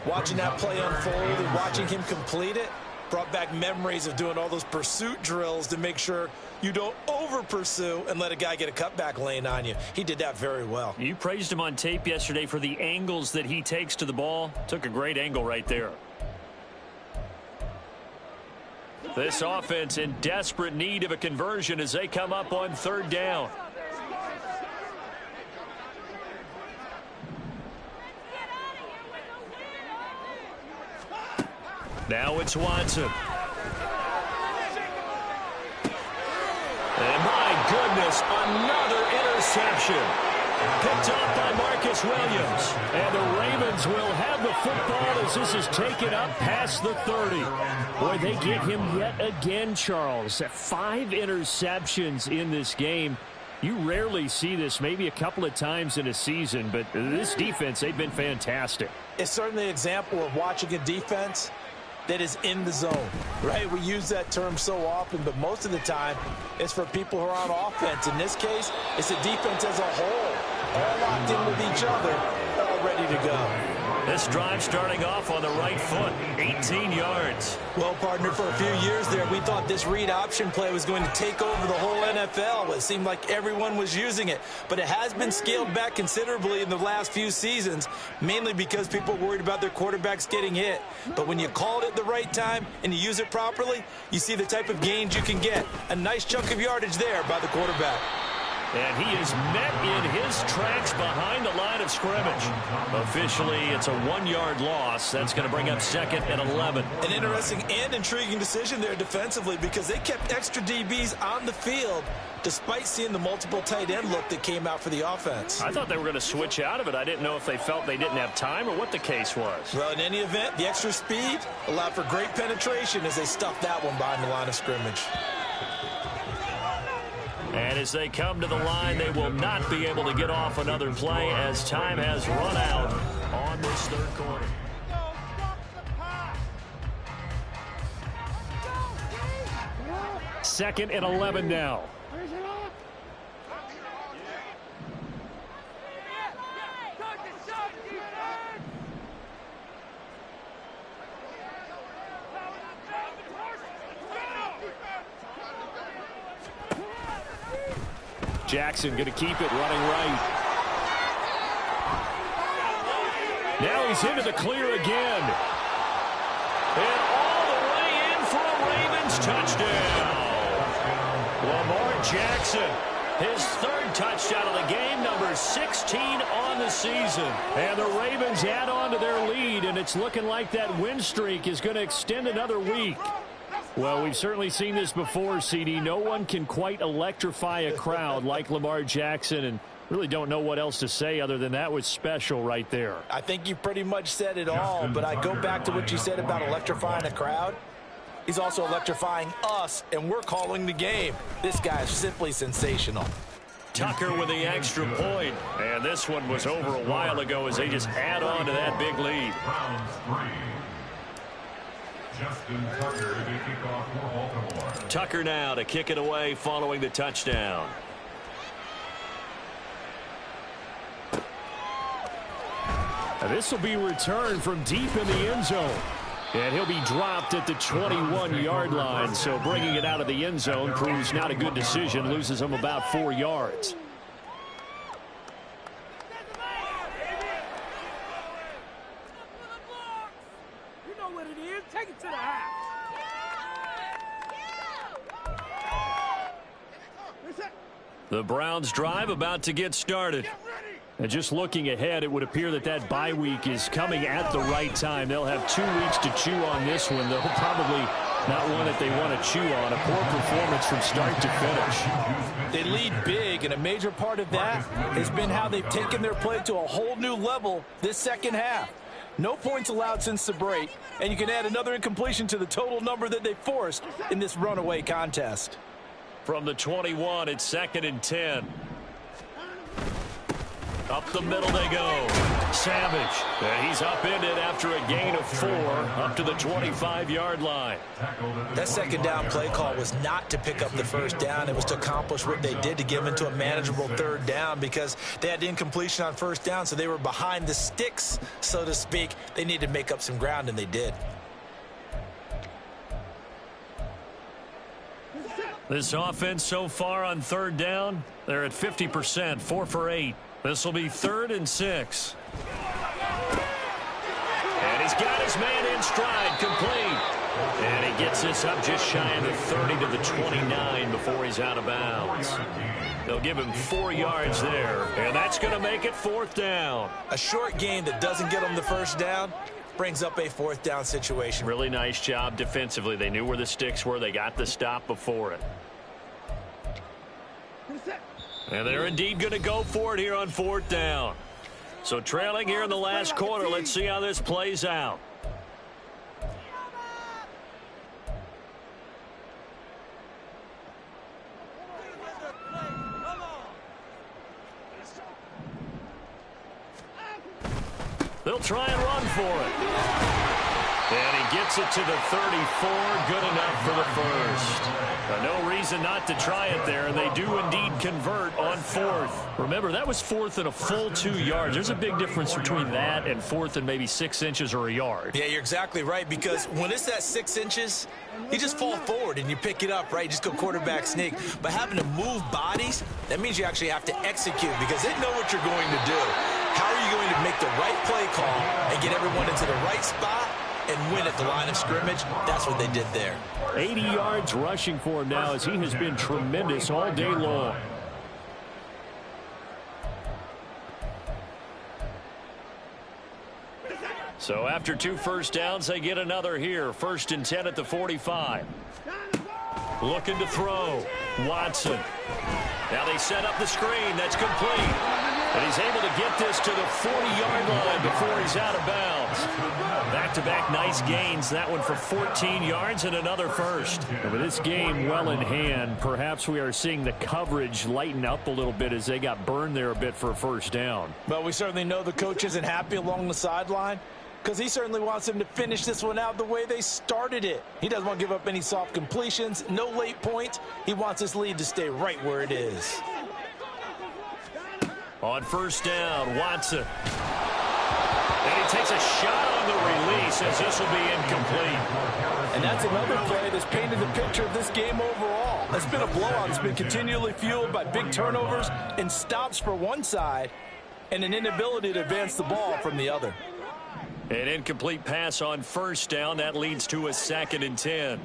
Watching that play unfold and watching him complete it, Brought back memories of doing all those pursuit drills to make sure you don't over-pursue and let a guy get a cutback lane on you. He did that very well. You praised him on tape yesterday for the angles that he takes to the ball. Took a great angle right there. This offense in desperate need of a conversion as they come up on third down. Now it's Watson. And my goodness, another interception. Picked off by Marcus Williams. And the Ravens will have the football as this is taken up past the 30. Boy, they get him yet again, Charles. 5 interceptions in this game. You rarely see this, maybe a couple of times in a season, but this defense, they've been fantastic. It's certainly an example of watching a defense that is in the zone, right? We use that term so often, but most of the time it's for people who are on offense. In this case, it's the defense as a whole, all locked in with each other, all ready to go. This drive starting off on the right foot, 18 yards. Well, partner, for a few years there, we thought this read option play was going to take over the whole NFL. It seemed like everyone was using it, but it has been scaled back considerably in the last few seasons, mainly because people are worried about their quarterbacks getting hit. But when you call it at the right time and you use it properly, you see the type of gains you can get. A nice chunk of yardage there by the quarterback. And he is met in his tracks behind the line of scrimmage. Officially, it's a 1-yard loss. That's going to bring up 2nd and 11. An interesting and intriguing decision there defensively because they kept extra DBs on the field despite seeing the multiple tight end look that came out for the offense. I thought they were going to switch out of it. I didn't know if they felt they didn't have time or what the case was. Well, in any event, the extra speed allowed for great penetration as they stuffed that one behind the line of scrimmage. And as they come to the line, they will not be able to get off another play as time has run out on this third quarter. 2nd and 11 now. Jackson going to keep it running right. Now he's into the clear again. And all the way in for a Ravens touchdown. Lamar Jackson, his 3rd touchdown of the game, number 16 on the season. And the Ravens add on to their lead, and it's looking like that win streak is going to extend another week. Well, we've certainly seen this before, CD. No one can quite electrify a crowd like Lamar Jackson, and really don't know what else to say other than that was special right there. I think you pretty much said it all, but I go back to what you said about electrifying a crowd. He's also electrifying us, and we're calling the game. This guy is simply sensational. Tucker with the extra point, and this one was over a while ago as they just add on to that big lead. Justin Tucker to kick off for Baltimore. Tucker now to kick it away following the touchdown. Now this will be returned from deep in the end zone. And he'll be dropped at the 21-yard line. So bringing it out of the end zone proves not a good decision. Loses him about 4 yards. Take it to the house. The Browns drive about to get started. And just looking ahead, it would appear that that bye week is coming at the right time. They'll have 2 weeks to chew on this one, though probably not one that they want to chew on. A poor performance from start to finish. They lead big, and a major part of that has been how they've taken their play to a whole new level this second half. No points allowed since the break, and you can add another incompletion to the total number that they forced in this runaway contest. From the 21, it's 2nd and 10. Up the middle they go. Savage. And he's upended after a gain of 4 up to the 25-yard line. That second down play call was not to pick up the first down. It was to accomplish what they did to get them into a manageable 3rd down because they had incompletion on 1st down, so they were behind the sticks, so to speak. They needed to make up some ground, and they did. This offense so far on third down, they're at 50%, 4 for 8. This will be 3rd and 6. And he's got his man in stride, complete. And he gets this up just shy of the 30 to the 29 before he's out of bounds. They'll give him 4 yards there, and that's going to make it 4th down. A short game that doesn't get them the first down brings up a 4th down situation. Really nice job defensively. They knew where the sticks were. They got the stop before it. And they're indeed going to go for it here on 4th down. So trailing here in the last quarter. Let's see how this plays out. They'll try and run for it. And he gets it to the 34. Good enough for the first. No reason not to try it there, and they do indeed convert on 4th. Remember, that was 4th and a full 2 yards. There's a big difference between that and 4th and maybe 6 inches or a yard. Yeah, you're exactly right, because when it's that 6 inches, you just fall forward and you pick it up, right? You just go quarterback sneak. But having to move bodies, that means you actually have to execute because they know what you're going to do. How are you going to make the right play call and get everyone into the right spot and win at the line of scrimmage? That's what they did there. 80 yards rushing for him now as he has been tremendous all day long. So after 2 first downs, they get another here. 1st and 10 at the 45. Looking to throw. Watson. Now they set up the screen. That's complete. And he's able to get this to the 40-yard line before he's out of bounds. Back-to-back nice gains. That one for 14 yards and another first. And with this game well in hand, perhaps we are seeing the coverage lighten up a little bit as they got burned there a bit for a first down. But we certainly know the coach isn't happy along the sideline because he certainly wants them to finish this one out the way they started it. He doesn't want to give up any soft completions, no late points. He wants this lead to stay right where it is. On first down, Watson. And he takes a shot on the release as this will be incomplete. And that's another play that's painted the picture of this game overall. It's been a blowout. It's been continually fueled by big turnovers and stops for one side and an inability to advance the ball from the other. An incomplete pass on first down. That leads to a 2nd and 10.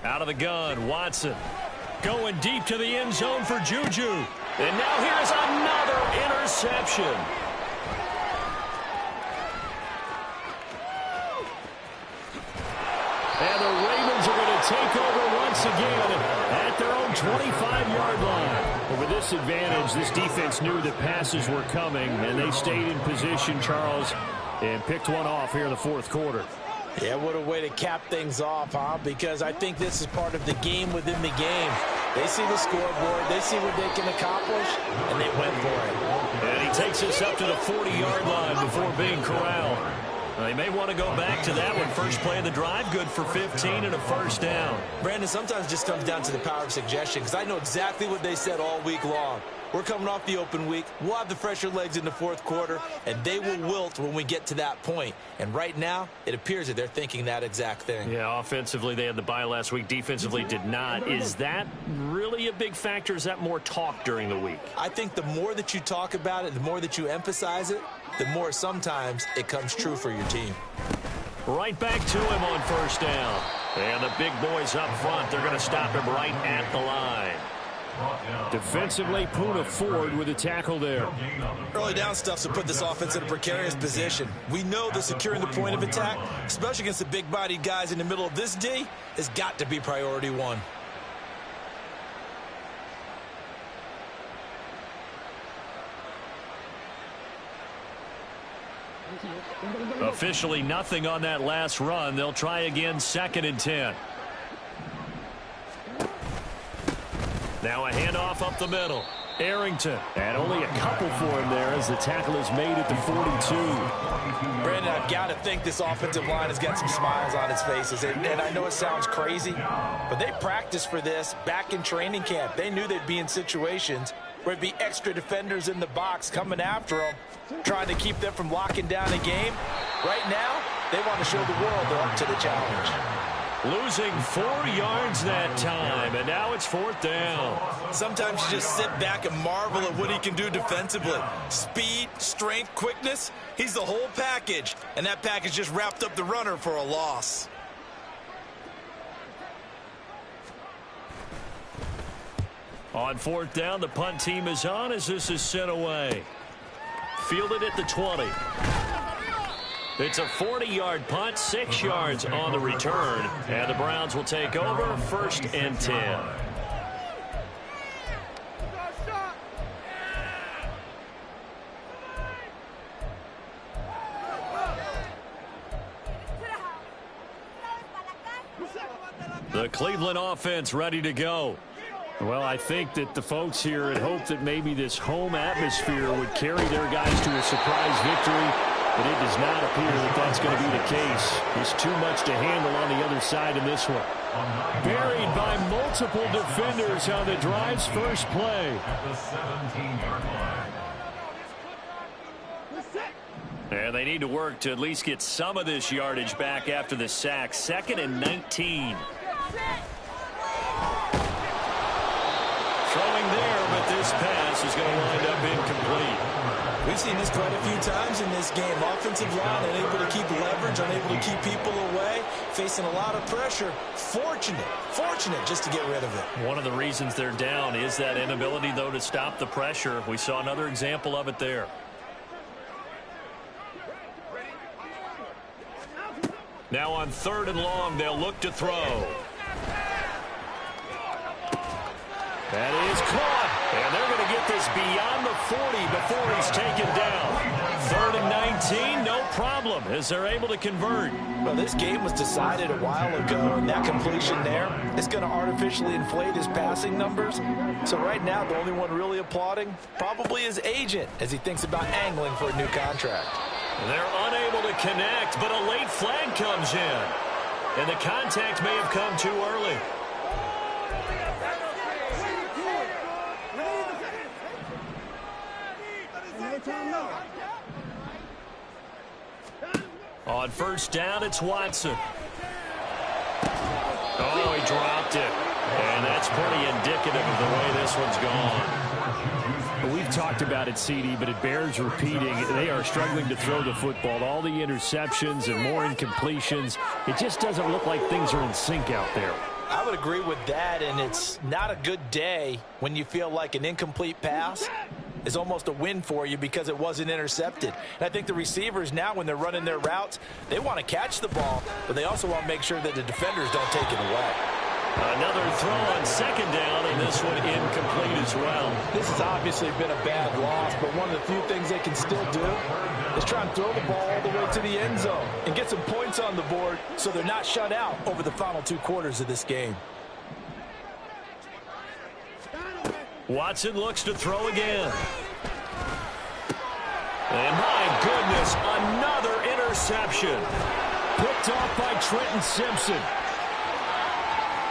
Out of the gun, Watson. Going deep to the end zone for Juju. And now here's another interception. And the Ravens are going to take over once again at their own 25-yard line. But with this advantage, this defense knew that passes were coming, and they stayed in position, Charles, and picked one off here in the 4th quarter. Yeah, what a way to cap things off, huh? Because I think this is part of the game within the game. They see the scoreboard, they see what they can accomplish, and they went for it. And he takes us up to the 40-yard line before being corralled. They may want to go back to that one. First play of the drive, good for 15 and a first down. Brandon, sometimes it just comes down to the power of suggestion, because I know exactly what they said all week long. We're coming off the open week. We'll have the fresher legs in the 4th quarter, and they will wilt when we get to that point. And right now, it appears that they're thinking that exact thing. Yeah, offensively, they had the bye last week. Defensively, did not. Is that really a big factor? Is that more talk during the week? I think the more that you talk about it, the more that you emphasize it, the more sometimes it comes true for your team. Right back to him on first down. And the big boys up front, they're going to stop him right at the line. Defensively, Poona Ford with a tackle there. Early down stuff to put this offense in a precarious position. We know that securing the point of attack, especially against the big-bodied guys in the middle of this D, has got to be priority one. Officially nothing on that last run. They'll try again, 2nd and 10. Now a handoff up the middle. Arrington. And only a couple for him there as the tackle is made at the 42. Brandon, I've got to think this offensive line has got some smiles on its faces. And I know it sounds crazy, but they practiced for this back in training camp. They knew they'd be in situations where there'd be extra defenders in the box coming after them, trying to keep them from locking down a game. Right now, They want to show the world they're up to the challenge. Losing 4 yards that time, and now it's 4th down. Sometimes you just sit back and marvel at what he can do defensively. Speed, strength, quickness, he's the whole package. And that package just wrapped up the runner for a loss. On 4th down, the punt team is on as this is sent away. Fielded at the 20. It's a 40-yard punt, 6 yards on the return. And the Browns will take over 1st and 10. The Cleveland offense ready to go. Well, I think that the folks here had hoped that maybe this home atmosphere would carry their guys to a surprise victory. But it does not appear that that's going to be the case. There's too much to handle on the other side in this one. Buried by multiple defenders on the drive's first play. At the 17-yard line. And they need to work to at least get some of this yardage back after the sack. 2nd and 19. Throwing there, but this pass is going to wind up incomplete. We've seen this quite a few times in this game. Offensive line unable to keep leverage, unable to keep people away, facing a lot of pressure. Fortunate just to get rid of it. One of the reasons they're down is that inability, though, to stop the pressure. We saw another example of it there. Now on 3rd and long, they'll look to throw. That is caught. And they're going to get this beyond the 40 before he's taken down. 3rd and 19, no problem, as they're able to convert. Well, this game was decided a while ago, and that completion there is going to artificially inflate his passing numbers. So right now, the only one really applauding probably his agent as he thinks about angling for a new contract. They're unable to connect, but a late flag comes in. And the contact may have come too early. On 1st down, it's Watson. Oh, he dropped it. And that's pretty indicative of the way this one's gone. We've talked about it, CD, but it bears repeating. They are struggling to throw the football. All the interceptions and more incompletions. It just doesn't look like things are in sync out there. I would agree with that, and it's not a good day when you feel like an incomplete pass is almost a win for you because it wasn't intercepted. And I think the receivers now, when they're running their routes, they want to catch the ball, but they also want to make sure that the defenders don't take it away. Another throw on 2nd down, and this one incomplete as well. This has obviously been a bad loss, but one of the few things they can still do is try and throw the ball all the way to the end zone and get some points on the board so they're not shut out over the final 2 quarters of this game. Watson looks to throw again. And my goodness, another interception. Picked off by Trenton Simpson.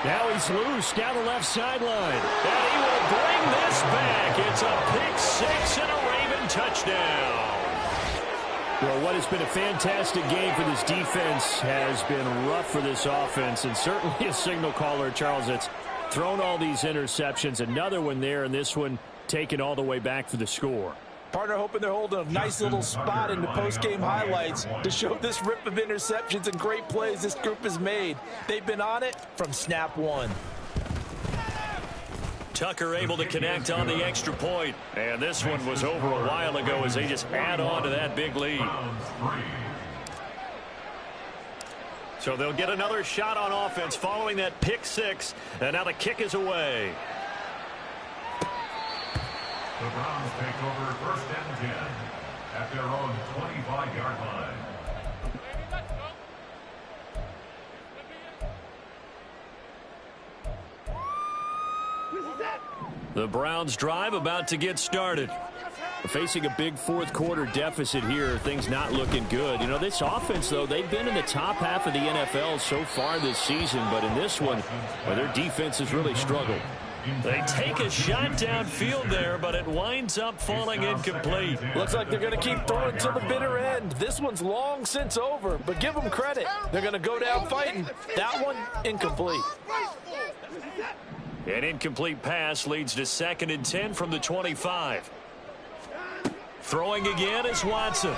Now he's loose down the left sideline. And he will bring this back. It's a pick 6 and a Raven touchdown. Well, what has been a fantastic game for this defense has been rough for this offense, and certainly a signal caller, Charles, that's thrown all these interceptions. Another one there, and this one taken all the way back for the score. Partner hoping they're holding a nice little spot in the post-game highlights to show this rip of interceptions and great plays this group has made. They've been on it from snap 1. Tucker able to connect on the extra point. And this one was over a while ago as they just add on to that big lead. So they'll get another shot on offense following that pick 6. And now the kick is away. The Browns take over 1st and 10 at their own 25-yard line. The Browns drive about to get started. Facing a big 4th quarter deficit here, things not looking good. You know, this offense, though, they've been in the top half of the NFL so far this season, but in this one, well, their defense has really struggled. They take a shot downfield there, but it winds up falling incomplete. Looks like they're going to keep throwing to the bitter end. This one's long since over, but give them credit. They're going to go down fighting. That one, incomplete. An incomplete pass leads to 2nd and 10 from the 25. Throwing again is Watson.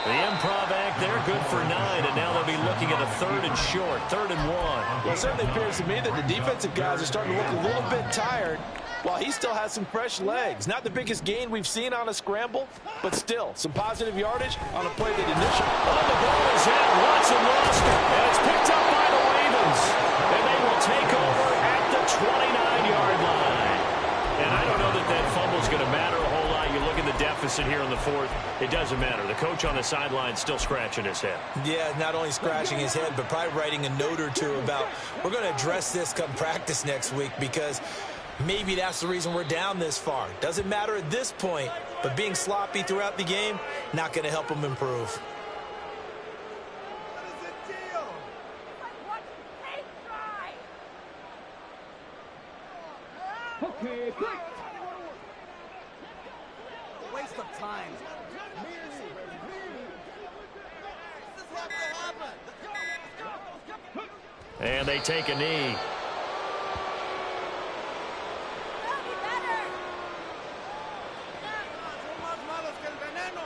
The improv act there, good for 9, and now they'll be looking at a 3rd and short, 3rd and 1. Well, it certainly appears to me that the defensive guys are starting to look a little bit tired while he still has some fresh legs. Not the biggest gain we've seen on a scramble, but still some positive yardage on a play that initially. Oh, the ball is in. Watson lost it, and it's picked up by the Ravens. And they will take over at the 29-yard line. And I don't know that that fumble's going to matter a whole lot. You look at the deficit here in the 4th. It doesn't matter. The coach on the sideline still scratching his head. Yeah, not only scratching his head, but probably writing a note or two about we're going to address this come practice next week because maybe that's the reason we're down this far. Doesn't matter at this point, but being sloppy throughout the game, not going to help them improve. Okay, waste of time. This is what will happen. And they take a knee.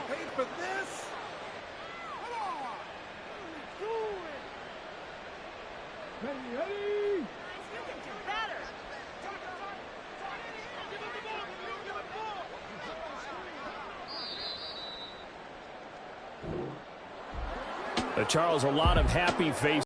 Paid for this? Come on. Do it. Hey. You can do better. Charles, a lot of happy faces.